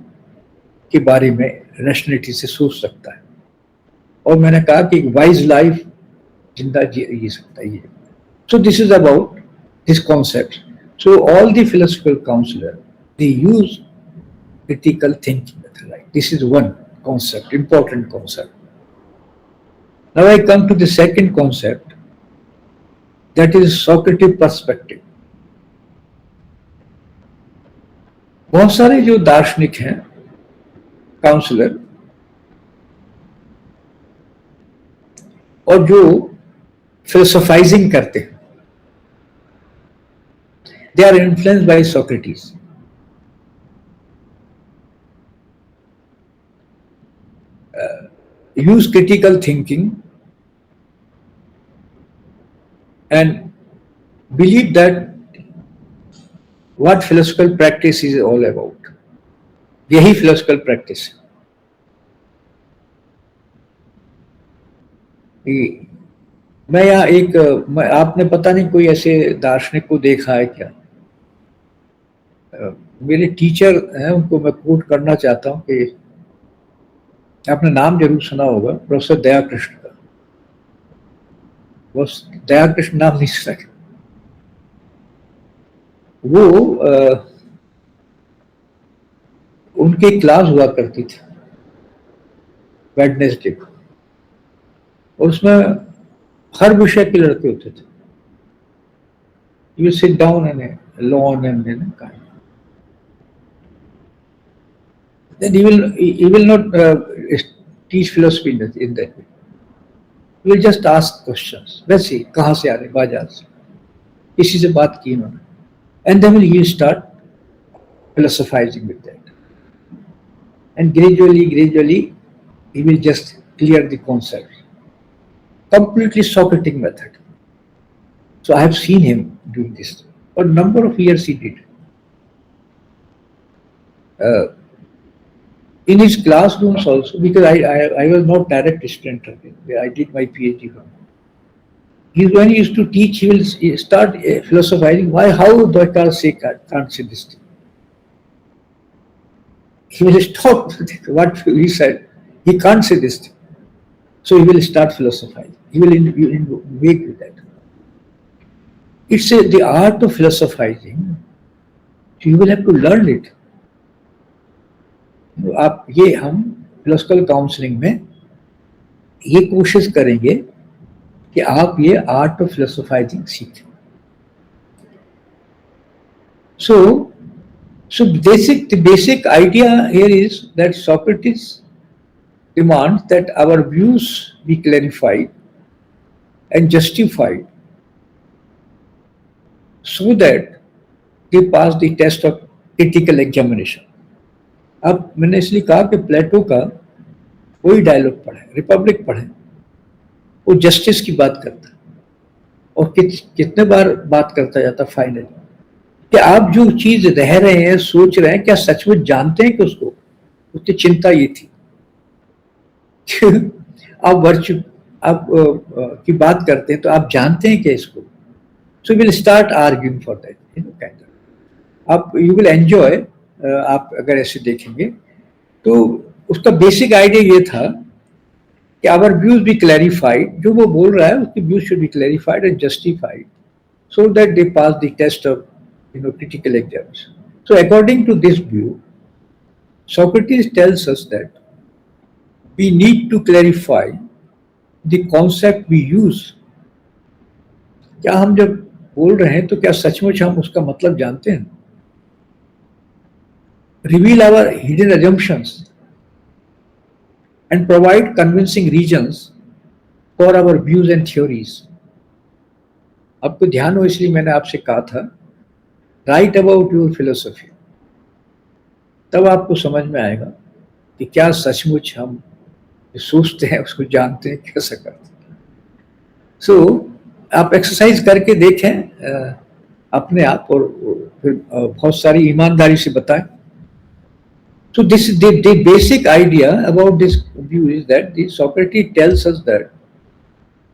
के बारे में रैशनलिटी से सोच सकता है. और मैंने कहा कि एक वाइज लाइफ जिंदा जी सकता है ये. So this is about this concept. So all the philosophical counsellor they use critical thinking method. Like this is one concept, important concept. Now I come to the second concept, that is Socratic perspective. बहुत सारे जो दार्शनिक हैं, counsellor, और जो फिलोसोफाइजिंग करते हैं, they are influenced by Socrates. Use critical thinking and believe that what philosophical practice is all about. यही philosophical practice है. मैं यहाँ आपने पता नहीं कोई ऐसे दार्शनिक को देखा है क्या? मेरे टीचर हैं, उनको मैं कोट करना चाहता हूँ कि आपने नाम जरूर सुना होगा, प्रोफेसर दयाकृष्ण का. वो दयाकृष्ण नाम नहीं सुना. वो उनकी क्लास हुआ करती थी वेडनेसडे को, और उसमें हर विषय के लड़के होते थे. You sit down and learn and kind. Then he will not teach philosophy in that way. He will just ask questions. वैसे ही कहाँ से आ रहे, बाजार से, किसी से बात की उन्होंने, and then he will start philosophizing with that, and gradually he will just clear the concept. Completely Socratic method. So I have seen him doing this for a number of years. He did. In his classrooms also, because I was not direct student of him, I did my PhD from him. When he used to teach, he will start philosophizing, how Descartes can't say this thing. He will stop what he said, he can't say this thing. So he will start philosophizing, he will engage with that. It's the art of philosophizing, so you will have to learn it. आप ये हम philosophical counselling में ये कोशिश करेंगे कि आप ये आर्ट ऑफ फिलोसोफाइजिंग सीखें. So the basic idea here is that Socrates demands that our views be clarified and justified so that they pass the test of critical examination. अब मैंने इसलिए कहा कि प्लेटो का कोई डायलॉग पढ़े, रिपब्लिक पढ़े, वो जस्टिस की बात करता है और कितने बार बात करता जाता फाइनली कि आप जो चीज रह रहे हैं, सोच रहे हैं, क्या सचमुच जानते हैं कि उसको? उसकी चिंता ये थी आप वर्चू आप की बात करते हैं तो आप जानते हैं क्या इसको? So will start arguing for that, kind of. आप यू विल एंजॉय, आप अगर ऐसे देखेंगे तो उसका बेसिक आइडिया ये था कि आवर व्यूज बी क्लैरिफाइड, जो वो बोल रहा है उसकी views should be clarified and justified so that they pass the test of critical exams. So according to this view, Socrates tells us that we need to clarify the concept we use. क्या हम जब बोल रहे हैं तो क्या सचमुच हम उसका मतलब जानते हैं? Reveal our hidden assumptions and provide convincing reasons for our views and theories. आपको ध्यान हो इसलिए मैंने आपसे कहा था राइट अबाउट योर फिलोसफी, तब आपको समझ में आएगा कि क्या सचमुच हम सोचते हैं उसको जानते हैं, कैसा करते हैं। सो आप एक्सरसाइज करके देखें अपने आप और फिर बहुत सारी ईमानदारी से बताएं। So this the basic idea about this view is that the Socrates tells us that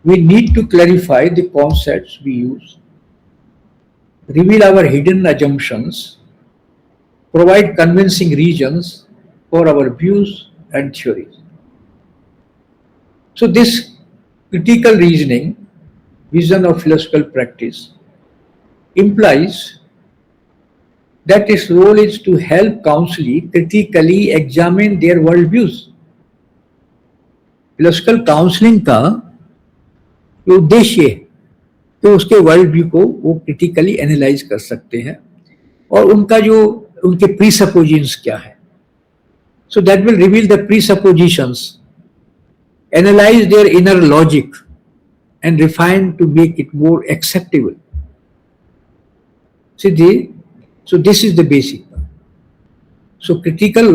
we need to clarify the concepts we use, reveal our hidden assumptions, provide convincing reasons for our views and theories. So this critical reasoning, vision of philosophical practice, implies that its role is to help counselee critically examine their worldviews. Philosophical counseling का तो उद्देश्य कि उसके world view को वो critically analyse कर सकते हैं और उनका जो उनके प्रीसपोजिशंस क्या है। So that will reveal the presuppositions, analyse their inner logic and refine to make it more acceptable. So this is the basic. So critical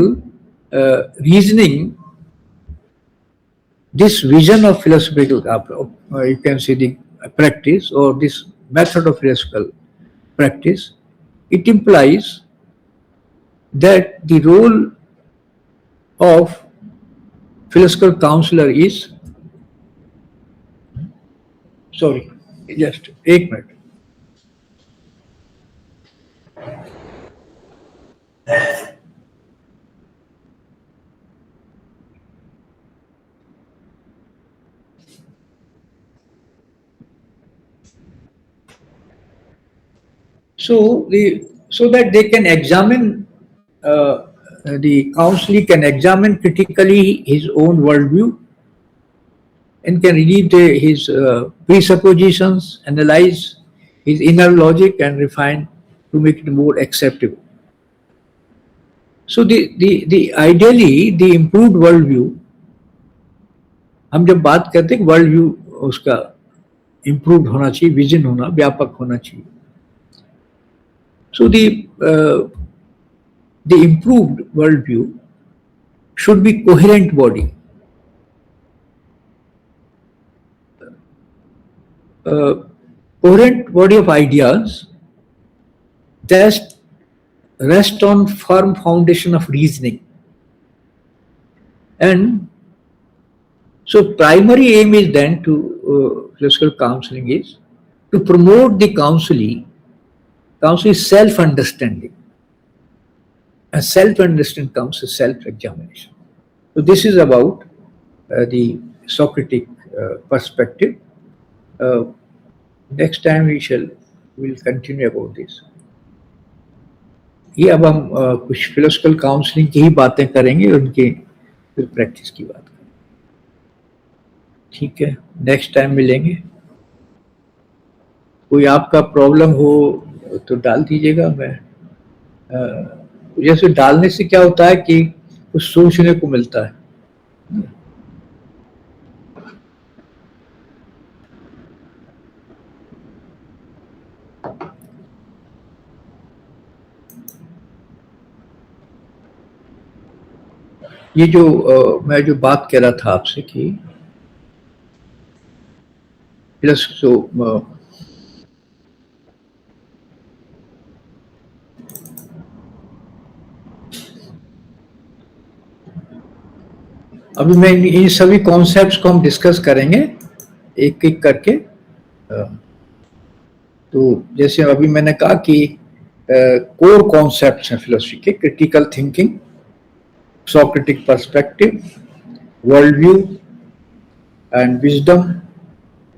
reasoning, this vision of philosophical, you can say the practice or this method of philosophical practice, it implies that the role of philosophical counselor is, sorry, just 1 minute. So that they can examine, the counselee can examine critically his own worldview and can read his presuppositions, analyze his inner logic and refine to make it more acceptable. So the ideally the improved worldview, हम जब बात करते हैं world view उसका improve होना चाहिए, vision होना, व्यापक होना चाहिए। So the improved worldview should be coherent body, coherent body of ideas that rest on firm foundation of reasoning. And so primary aim is then to philosophical counseling is to promote the counselee self-understanding, and self-understanding comes with self-examination. So this is about the Socratic perspective. Next time we'll continue about this. ये अब हम कुछ philosophical counselling की ही बातें करेंगे, उनके फिर practice की बात करेंगे। ठीक है, नेक्स्ट टाइम मिलेंगे। कोई आपका प्रॉब्लम हो तो डाल दीजिएगा। मैं जैसे डालने से क्या होता है कि कुछ सोचने को मिलता है। ये जो मैं जो बात कह रहा था आपसे कि प्लस जो अभी मैं इन सभी कॉन्सेप्ट्स को हम डिस्कस करेंगे एक एक करके। तो जैसे अभी मैंने कहा कि कोर कॉन्सेप्ट्स हैं फिलोसफी के, critical thinking, Socratic perspective, world view and wisdom,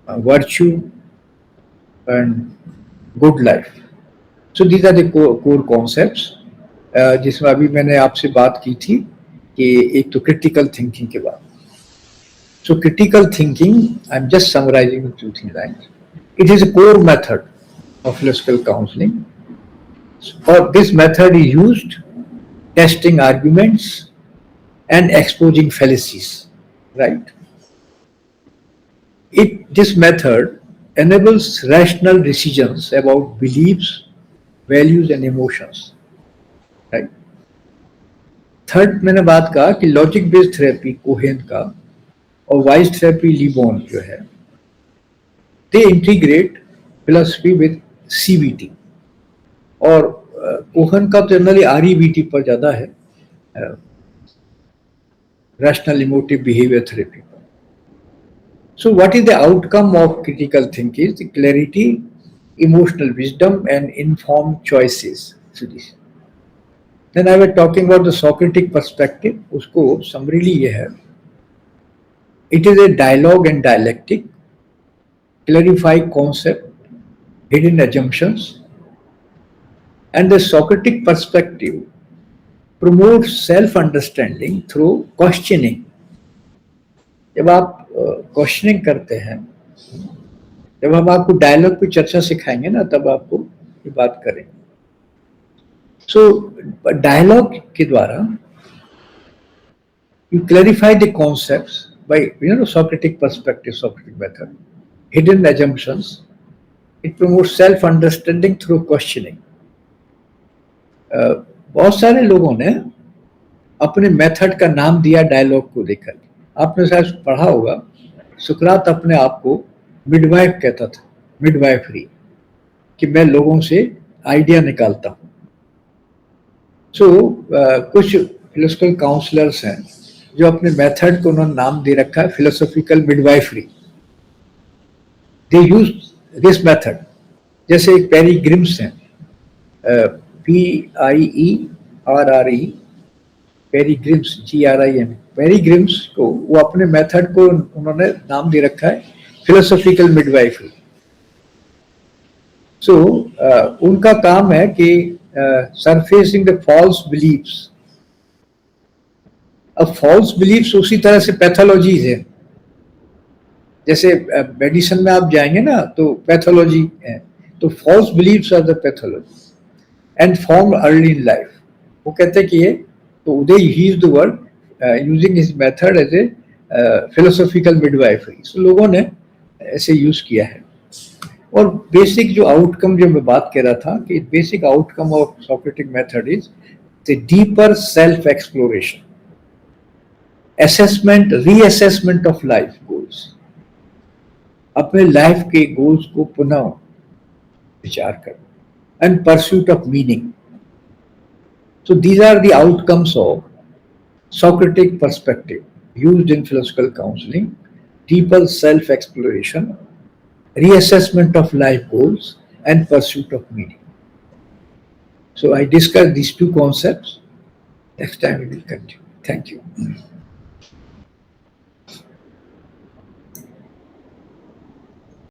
virtue and good life. So these are the core concepts, जिसमें अभी मैंने आपसे बात की थी कि एक तो क्रिटिकल थिंकिंग के बाद। So critical thinking, I am just summarising in 2-3 lines. It is a core method of philosophical counseling, or this method is used testing arguments and exposing fallacies, right? This method enables rational decisions about beliefs, values and emotions, right? Third मैंने बात कहा कि logic based therapy Cohen का और wise therapy लीबॉन जो है, they integrate philosophy with CBT, और Kohn का तो जनरली REBT पर ज़्यादा है, रैशनल इमोटिव बिहेवियर थेरेपी पर। So what is the outcome of critical thinking? Is the clarity, emotional wisdom and informed choices. Then I was talking about the Socratic perspective, उसको summarily ये है, it is a dialogue and dialectic, clarify concept, hidden assumptions, and the Socratic perspective promotes self-understanding through questioning. जब आप questioning करते हैं, जब हम आपको डायलॉग की चर्चा सिखाएंगे ना, तब आपको ये बात करेंगे। सो डायलॉग के द्वारा you clarify the concepts by Socratic perspective, Socratic method, hidden assumptions. It promotes self-understanding through questioning. बहुत सारे लोगों ने अपने मेथड का नाम दिया डायलॉग को देखकर। आपने शायद पढ़ा होगा, सुकरात अपने आप को मिडवाइफ कहता था, मिडवाइफरी, कि मैं लोगों से आइडिया निकालता हूँ। सो कुछ फिलोसफिकल काउंसलर्स हैं जो अपने मेथड को उन्होंने नाम दे रखा है philosophical midwifery. They use this method. जैसे एक पेरी ग्रिम्स हैं, PIERRE, Pierre Grimes, GRIM, Pierre Grimes को वो अपने मेथड को उन्होंने नाम दे रखा है फिलोसॉफिकल मिडवाइफरी। सो उनका काम है कि सरफेसिंग द फॉल्स बिलीफ्स। अब फॉल्स बिलीफ्स उसी तरह से पैथोलॉजीज है, जैसे मेडिसिन में आप जाएंगे ना तो पैथोलॉजी है, तो false believes are the pathology and form early in life. वो कहते हैं कि ये, तो उदय he is the word using his method as a philosophical midwifery. So लोगों ने ऐसे यूज किया है। और बेसिक जो आउटकम जो मैं बात कर रहा था कि basic outcome of Socratic method is the deeper self exploration, assessment, reassessment of life goals, अपने लाइफ के गोल्स को पुनः विचार करना, and pursuit of meaning. So these are the outcomes of Socratic perspective used in philosophical counseling: deeper self exploration, reassessment of life goals, and pursuit of meaning. So I discussed these two concepts. Next time we will continue. Thank you.